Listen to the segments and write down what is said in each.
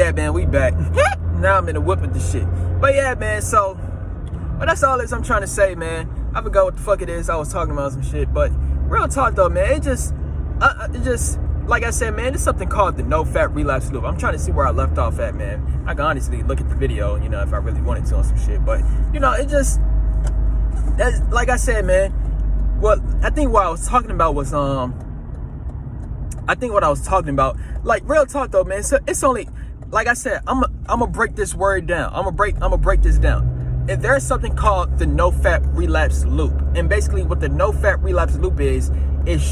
yeah, man, we back. Now I'm in the whip with this shit. But yeah, man, so, but that's all I'm trying to say, man. I forgot what the fuck it is I was talking about some shit. But real talk though, man, it just, like I said, man, there's something called the no-fap relapse loop. I'm trying to see where I left off at, man. I can honestly look at the video, you know, if I really wanted to on some shit. But, you know, it just, that's, like I said, man, well, I think what I was talking about was, like, real talk though, man, so it's only, like I said, I'm gonna break this word down. I'm gonna break this down. And there's something called the no-fap relapse loop. And basically what the no-fap relapse loop is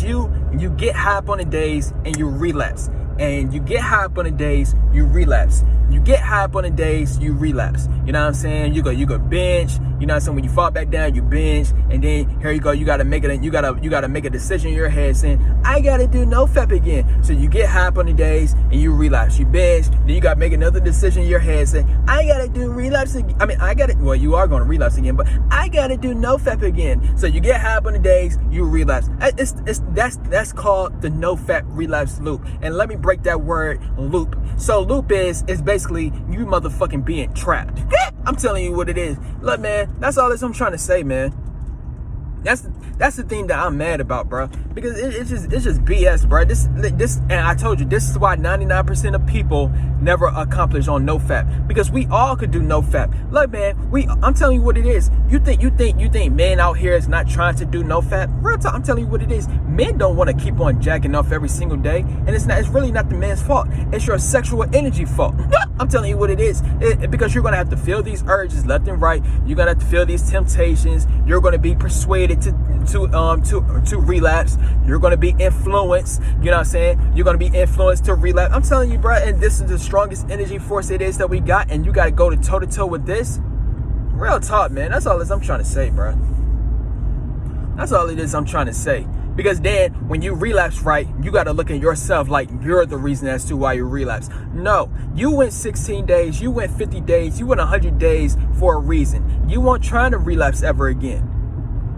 you get high up on the days and you relapse. And you get high up on the days, you relapse. You get high up on the days, you relapse. You know what I'm saying? You go binge. You know what I'm saying? When you fall back down, you binge, and then here you go. You gotta make it. You gotta make a decision in your head saying, I gotta do no-fap again. So you get high up on the days and you relapse. You binge. Then you gotta make another decision in your head saying, I gotta do relapse again. I mean, well, you are gonna relapse again, but I gotta do no-fap again. So you get high up on the days, you relapse. That's called the no-fap relapse loop. And let me break that word loop. So loop is basically you motherfucking being trapped. I'm telling you what it is. Look, man, that's all I'm trying to say, man. That's the thing that I'm mad about, bro. Because it's just BS, bro. This, and I told you, this is why 99% of people never accomplish on no-fap. Because we all could do no-fap. Look, man, I'm telling you what it is. You think men out here is not trying to do no-fap? Real talk, I'm telling you what it is. Men don't want to keep on jacking off every single day, and it's really not the man's fault. It's your sexual energy fault. I'm telling you what it is. Because you're gonna have to feel these urges left and right. You're gonna have to feel these temptations. You're gonna be persuaded to relapse. You're gonna be influenced. You know what I'm saying? You're gonna be influenced to relapse. I'm telling you, bro. And this is the strongest energy force it is that we got, and you gotta go to toe to toe with this. Real talk, man. That's all I'm trying to say, bro. That's all it is I'm trying to say. Because then when you relapse, right, you got to look at yourself like you're the reason as to why you relapse. No, you went 16 days, you went 50 days, you went 100 days for a reason. You weren't trying to relapse ever again.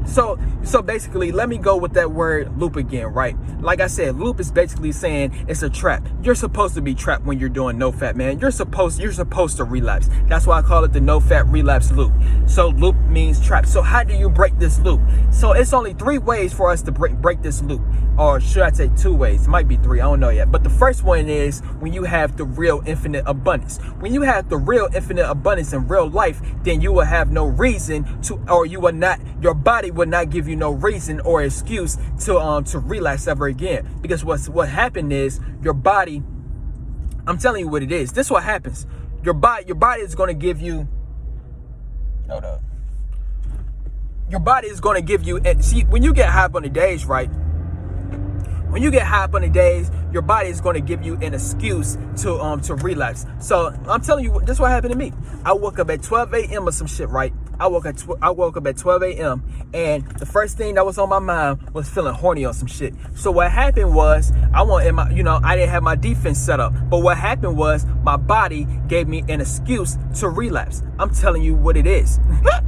So basically, let me go with that word loop again, right? Like I said, loop is basically saying it's a trap. You're supposed to be trapped when you're doing no-fap, man. You're supposed to relapse. That's why I call it the no-fap relapse loop. So loop means trap. So how do you break this loop? So it's only 3 ways for us to break this loop. Or should I say 2 ways? It might be 3, I don't know yet. But the first one is when you have the real infinite abundance. When you have the real infinite abundance in real life, then you will have no reason to, or you will not, your body will not give you no reason or excuse to relapse ever again. Because what happened is your body, I'm telling you what it is. This is what happens. Your body is going to give you, hold up. Your body is going to give you, and see, when you get high up on the days, right? When you get high up on the days, your body is going to give you an excuse to relapse. So I'm telling you, this is what happened to me. I woke up at 12 a.m. or some shit, right? I woke up at 12 a.m. and the first thing that was on my mind was feeling horny on some shit. So what happened was I didn't have my defense set up. But what happened was my body gave me an excuse to relapse. I'm telling you what it is.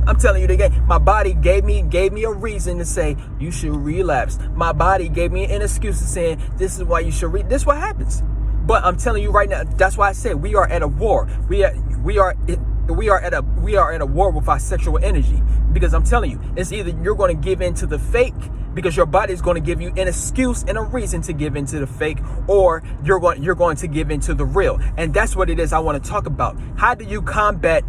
I'm telling you again. My body gave me a reason to say you should relapse. My body gave me an excuse to saying this is why you should this is what happens. But I'm telling you right now, that's why I said we are at a war. We are at a war with our sexual energy. Because I'm telling you, it's either you're going to give in to the fake because your body is going to give you an excuse and a reason to give into the fake, or you're going to give into the real. And that's what it is I want to talk about. How do you combat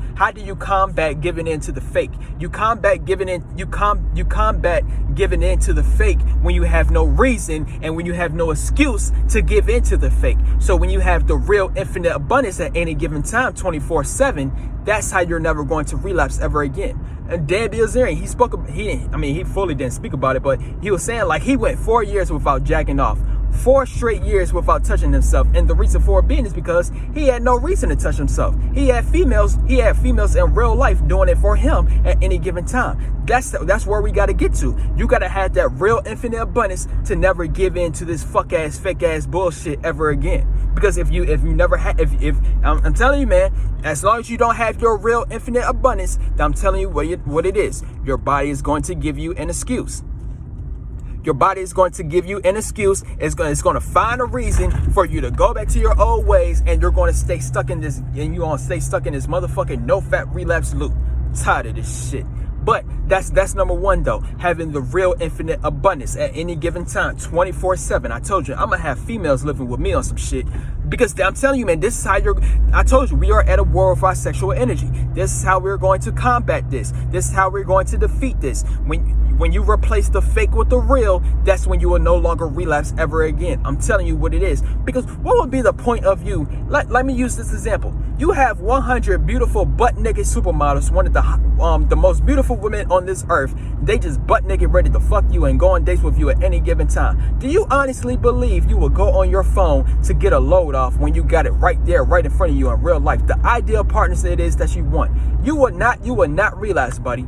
giving into the fake? You combat giving into the fake when you have no reason and when you have no excuse to give into the fake. So when you have the real infinite abundance at any given time, 24/7, that's how you're never going to relapse ever again. And Dan Bilzerian, he fully didn't speak about it, but he was saying like he went 4 years without jacking off. 4 straight years without touching himself. And the reason for it being is because he had no reason to touch himself. He had females in real life doing it for him at any given time. That's where we got to get to. You got to have that real infinite abundance to never give in to this fake ass bullshit ever again. Because if you never have, I'm telling you, man, as long as you don't have your real infinite abundance, I'm telling you what it is. Your body is going to give you an excuse. Your body is going to give you an excuse. It's going to find a reason for you to go back to your old ways, and you're going to stay stuck in this, and you're going to stay stuck in this motherfucking no-fat relapse loop. Tired of this shit. But that's number one, though. Having the real infinite abundance at any given time, 24/7. I told you, I'm going to have females living with me on some shit. Because I'm telling you, man, this is how I told you, we are at a war with our sexual energy. This is how we're going to combat this. This is how we're going to defeat this. When you replace the fake with the real, that's when you will no longer relapse ever again. I'm telling you what it is. Because what would be the point of you? Let me use this example. You have 100 beautiful butt-naked supermodels, one of the most beautiful women on this earth. They just butt-naked ready to fuck you and go on dates with you at any given time. Do you honestly believe you will go on your phone to get a load off when you got it right there, right in front of you in real life? The ideal partner it is that you want. You will not relapse, buddy.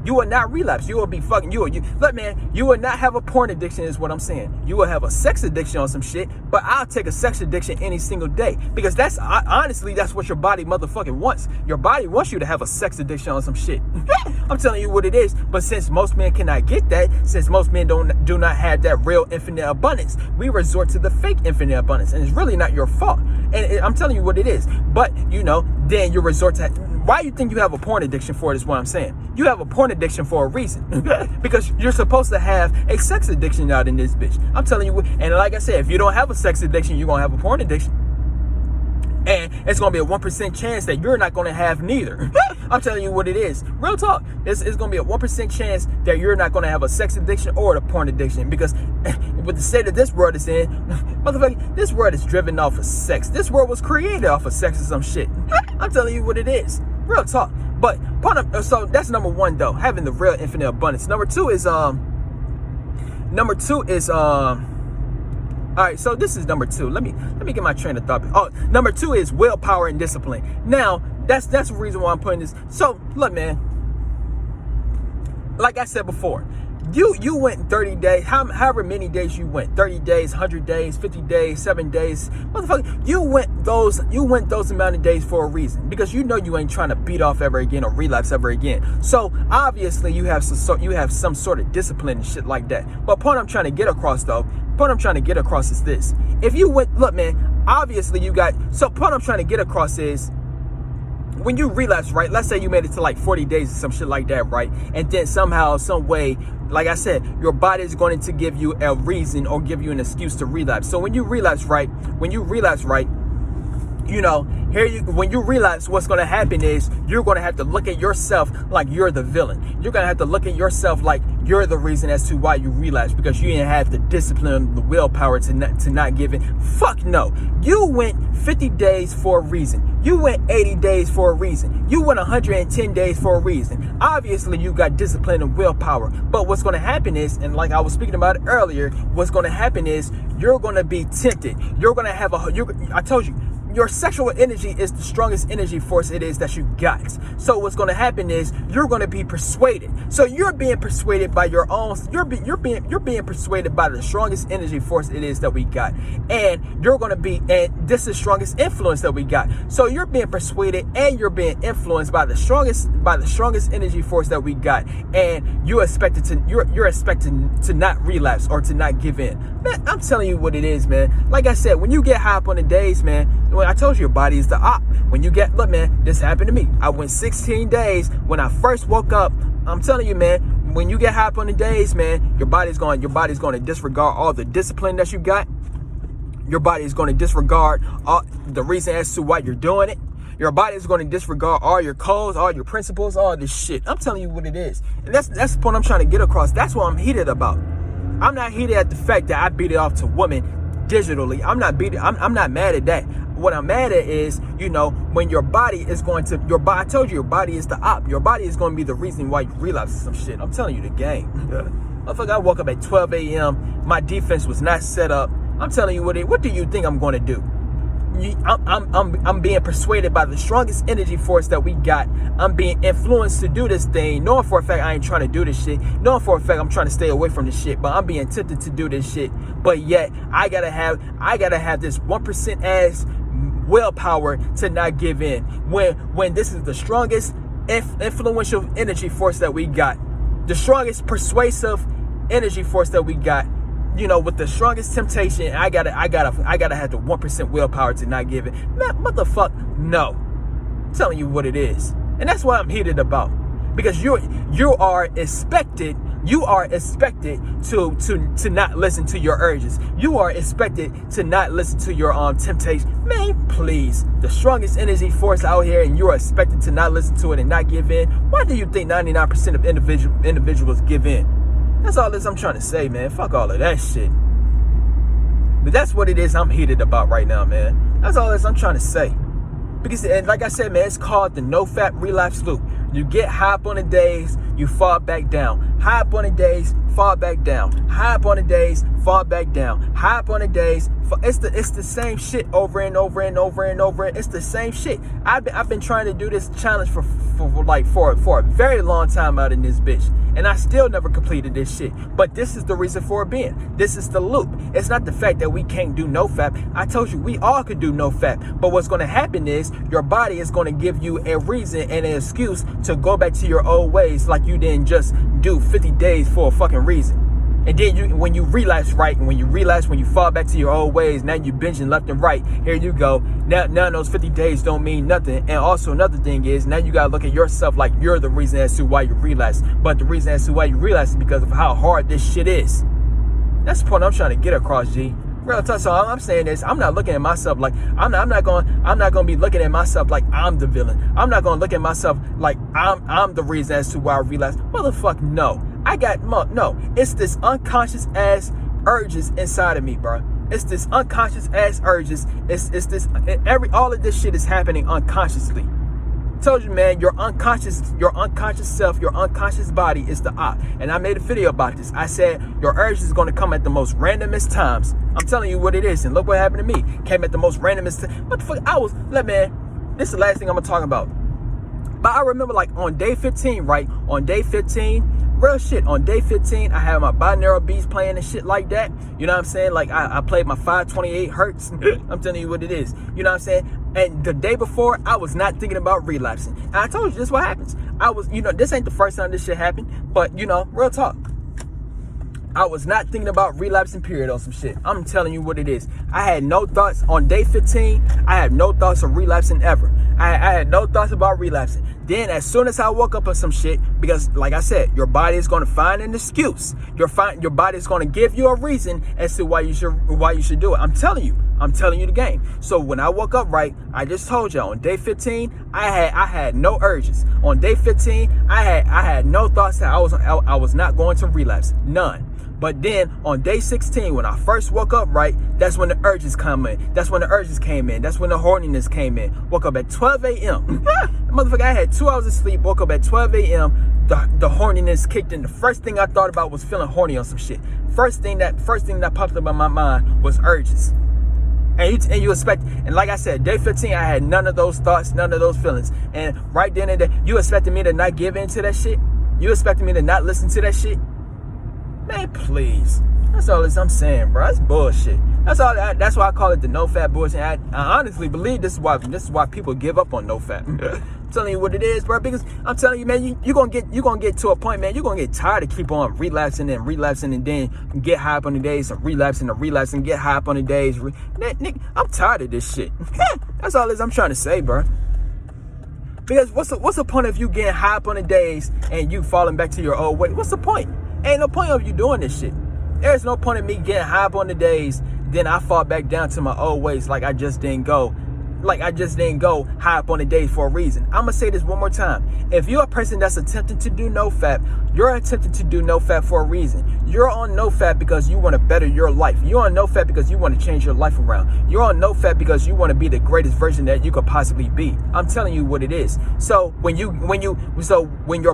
You will not relapse. You will be fucking, look, man, you will not have a porn addiction is what I'm saying. You will have a sex addiction on some shit, but I'll take a sex addiction any single day, because honestly, that's what your body motherfucking wants. Your body wants you to have a sex addiction on some shit. I'm telling you what it is. But since most men cannot get that, since most men do not have that real infinite abundance, we resort to the fake infinite abundance, and it's really not your fault. And I'm telling you what it is. But, then you resort to, why you think you have a porn addiction for it is what I'm saying. You have a porn addiction for a reason. Because you're supposed to have a sex addiction out in this bitch. I'm telling you, and like I said, if you don't have a sex addiction, you're going to have a porn addiction. And it's going to be a 1% chance that you're not going to have neither. I'm telling you what it is. Real talk. It's going to be a 1% chance that you're not going to have a sex addiction or a porn addiction. Because with the state of this world it's in, motherfucker, this world is driven off of sex. This world was created off of sex or some shit. I'm telling you what it is. Real talk. But so that's number one, though. Having the real infinite abundance. Number two is all right, so this is number two. Let me get my train of thought. Oh, number two is willpower and discipline. Now, that's the reason why I'm putting this. So, look, man. Like I said before, you went 30 days, however many days you went, 30 days, 100 days, 50 days, 7 days. Motherfucker, you went those amount of days for a reason, because you ain't trying to beat off ever again or relapse ever again. So, obviously, you have some sort of discipline and shit like that. But point I'm trying to get across, though, is this. If you went, look, man, obviously point I'm trying to get across is, when you relapse, right? Let's say you made it to like 40 days or some shit like that, right? And then somehow, some way, like I said, your body is going to give you a reason or give you an excuse to relapse. So when you relapse, right? When you relapse, what's going to happen is you're going to have to look at yourself like you're the villain. You're going to have to look at yourself like you're the reason as to why you relapse, because you didn't have the discipline, the willpower to not give in. Fuck no. You went 50 days for a reason. You went 80 days for a reason. You went 110 days for a reason. Obviously, you got discipline and willpower. But what's going to happen is, and like I was speaking about it earlier, what's going to happen is you're going to be tempted. You're going to have I told you, your sexual energy is the strongest energy force it is that you got. So what's going to happen is you're going to be persuaded. So you're being persuaded by your own. You're being persuaded by the strongest energy force it is that we got, and this is the strongest influence that we got. So you're being persuaded and you're being influenced by the strongest energy force that we got, and you're expected to not relapse or to not give in. Man, I'm telling you what it is, man. Like I said, when you get high up on the days, man, when I told you your body is the op. Look, man, this happened to me. I went 16 days when I first woke up. I'm telling you, man, when you get high up on the days, man, your body's going to disregard all the discipline that you got. Your body is going to disregard all the reason as to why you're doing it. Your body is going to disregard all your codes, all your principles, all this shit. I'm telling you what it is. And that's the point I'm trying to get across. That's what I'm heated about. I'm not heated at the fact that I beat it off to women digitally. I'm not mad at that. What I'm mad at is, when your body is I told you, your body is the op. Your body is going to be the reason why you relapse some shit. I'm telling you the game. Motherfucker, I woke up at 12 a.m. My defense was not set up. I'm telling you what do you think I'm going to do? I'm being persuaded by the strongest energy force that we got. I'm being influenced to do this thing, knowing for a fact I ain't trying to do this shit, knowing for a fact I'm trying to stay away from this shit, but I'm being tempted to do this shit. But yet I gotta have this 1% ass willpower to not give in when this is the strongest influential energy force that we got, the strongest persuasive energy force that we got, you know, with the strongest temptation, I gotta have the 1% willpower to not give it. Man, motherfucker, no. I'm telling you what it is. And that's what I'm heated about. Because you are expected to not listen to your urges. You are expected to not listen to your temptation. Man, please. The strongest energy force out here, and you are expected to not listen to it and not give in. Why do you think 99% of individuals give in? That's all this I'm trying to say, man. Fuck all of that shit. But that's what it is I'm heated about right now, man. That's all this I'm trying to say. Because, and like I said, man, it's called the no-fap relapse loop. You get high up on the days, you fall back down. High up on the days, fall back down. High up on the days, fall back down. High up on the days, it's the same shit over and over and over and over. It's the same shit. I've been trying to do this challenge for a very long time out in this bitch, and I still never completed this shit. But this is the reason for it being. This is the loop. It's not the fact that we can't do no-fap. I told you we all could do no-fap. But what's going to happen is your body is going to give you a reason and an excuse to go back to your old ways, like you didn't just do 50 days for a fucking reason. And then when you relapse, right, and when you fall back to your old ways, now you binging left and right. Here you go. Now those 50 days don't mean nothing. And also another thing is, now you gotta look at yourself like you're the reason as to why you relapse. But the reason as to why you relapse is because of how hard this shit is. That's the point I'm trying to get across, G. Real tough. So all I'm saying is, I'm not looking at myself like I'm not gonna be looking at myself like I'm the villain. I'm not gonna look at myself like I'm the reason as to why I relapse. Motherfucker, no. It's this unconscious ass urges inside of me, bro. It's this unconscious ass urges. All of this shit is happening unconsciously. Told you, man, your unconscious self, your unconscious body is the op. And I made a video about this. I said your urge is going to come at the most randomest times. I'm telling you what it is, and look what happened to me. Came at the most randomest time. What the fuck? This is the last thing I'm gonna talk about. But I remember, like, on day 15, right? On day 15, real shit, on day 15, I had my binaural beats playing and shit like that. You know what I'm saying? Like, I played my 528 hertz. I'm telling you what it is. You know what I'm saying? And the day before, I was not thinking about relapsing. And I told you, this is what happens. This ain't the first time this shit happened. But, real talk. I was not thinking about relapsing, period, on some shit. I'm telling you what it is. I had no thoughts on day 15. I had no thoughts of relapsing ever. I had no thoughts about relapsing. Then as soon as I woke up on some shit, because like I said, your body is going to find an excuse. Your body is going to give you a reason as to why you should do it. I'm telling you the game. So when I woke up, right, I just told you on day 15, I had no urges. On day 15, I had no thoughts that I was not going to relapse. None. But then on day 16, when I first woke up, right, that's when the urges come in. That's when the urges came in. That's when the horniness came in. Woke up at 12 a.m. Motherfucker, I had 2 hours of sleep. Woke up at 12 a.m. The horniness kicked in. The first thing I thought about was feeling horny on some shit. First thing that popped up in my mind was urges. And you expect, and like I said, day 15, I had none of those thoughts, none of those feelings. And right then and there, you expected me to not give in to that shit? You expected me to not listen to that shit? Man, please. That's all I'm saying, bro. That's bullshit. That's why I call it the no-fap bullshit. I honestly believe this is why people give up on no-fap. I'm telling you what it is, bro. Because I'm telling you, man, you're gonna get to a point, man. You're gonna get tired of keep on relapsing, and then get high up on the days and relapsing, get high up on the days. Nick, I'm tired of this shit. That's all I'm trying to say, bro. Because what's the point of you getting high up on the days and you falling back to your old way? What's the point? Ain't no point of you doing this shit. There's no point in me getting high up on the days, then I fall back down to my old ways like I just didn't go high up on the days for a reason. I'm gonna say this one more time. If you're a person that's attempting to do no-fap, you're attempting to do no-fap for a reason. You're on no-fap because you want to better your life. You're on no-fap because you want to change your life around. You're on no-fap because you want to be the greatest version that you could possibly be. I'm telling you what it is. So when your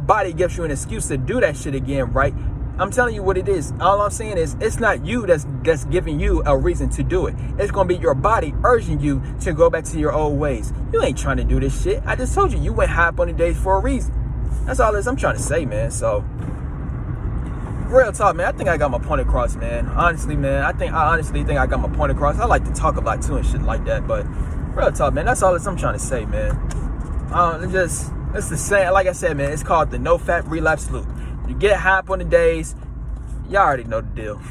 body gives you an excuse to do that shit again, right? I'm telling you what it is. All I'm saying is, it's not you that's giving you a reason to do it. It's going to be your body urging you to go back to your old ways. You ain't trying to do this shit. I just told you went high up on the days for a reason. That's all I'm trying to say, man. So, real talk, man. I think I got my point across, man. Honestly, man. I honestly think I got my point across. I like to talk a lot too and shit like that. But, real talk, man. That's all I'm trying to say, man. It's the same. Like I said, man. It's called the no-fap relapse loop. You get high up on the days, y'all already know the deal.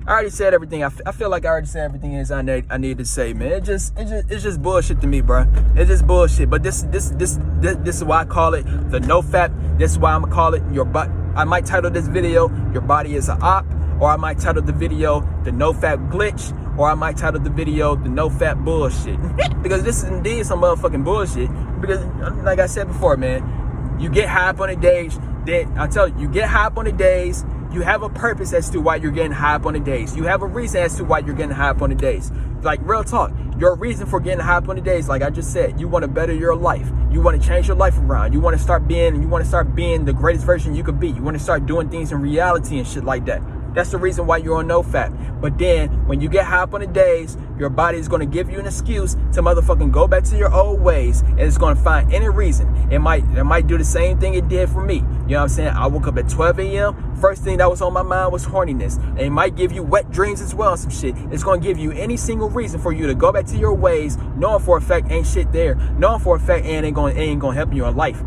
I already said everything. I feel like I already said everything I need to say, man. It's just bullshit to me, bro. It's just bullshit. But this is why I call it the no fap. This is why I'm gonna call it your butt. I might title this video "Your Body Is an Op," or I might title the video "The No Fap Glitch," or I might title the video "The No Fap Bullshit." Because this is indeed some motherfucking bullshit. Because like I said before, man, you get high up on the days. Then I tell you, you get high up on the days. You have a purpose as to why you're getting high up on the days. You have a reason as to why you're getting high up on the days. Like, real talk, your reason for getting high up on the days, like I just said, you want to better your life. You want to change your life around. You want to start being the greatest version you could be. You want to start doing things in reality and shit like that. That's the reason why you're on no fap. But then when you get high up on the days, your body is going to give you an excuse to motherfucking go back to your old ways, and it's going to find any reason. It might do the same thing it did for me. You know what I'm saying? I woke up at 12 a.m. First thing that was on my mind was horniness. And it might give you wet dreams as well and some shit. It's going to give you any single reason for you to go back to your ways, knowing for a fact ain't shit there. Knowing for a fact it ain't going to help you in life.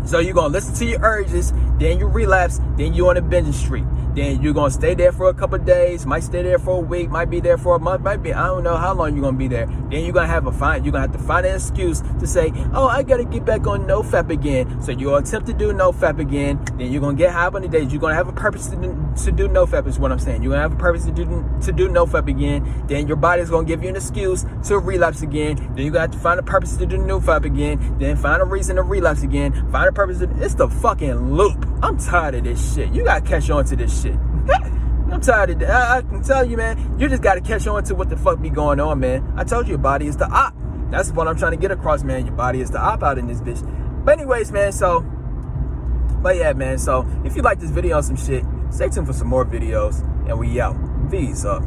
So you're going to listen to your urges, then you relapse, then you on a binging streak. Then you're going to stay there for a couple of days, might stay there for a week, might be there for a month, I don't know how long you're going to be there. Then you're going to have to find an excuse to say, oh, I got to get back on no fap again. So you'll attempt to do no fap again. Then you're going to get high up on the days. You're going to have a purpose to do no fap is what I'm saying. You're going to have a purpose to do no fap again. Then your body's going to give you an excuse to relapse again. Then you're going to have to find a purpose to do no fap again. Then find a reason to relapse again. Find a purpose it's the fucking loop. I'm tired of this shit. You got to catch on to this shit. I'm tired of that. I can tell you, man, you just got to catch on to what the fuck be going on, man. I told you your body is the op. That's what I'm trying to get across, man. Your body is the op out in this bitch. But anyways, man, but yeah, man, so if you like this video on some shit, stay tuned for some more videos, and we out. Peace up.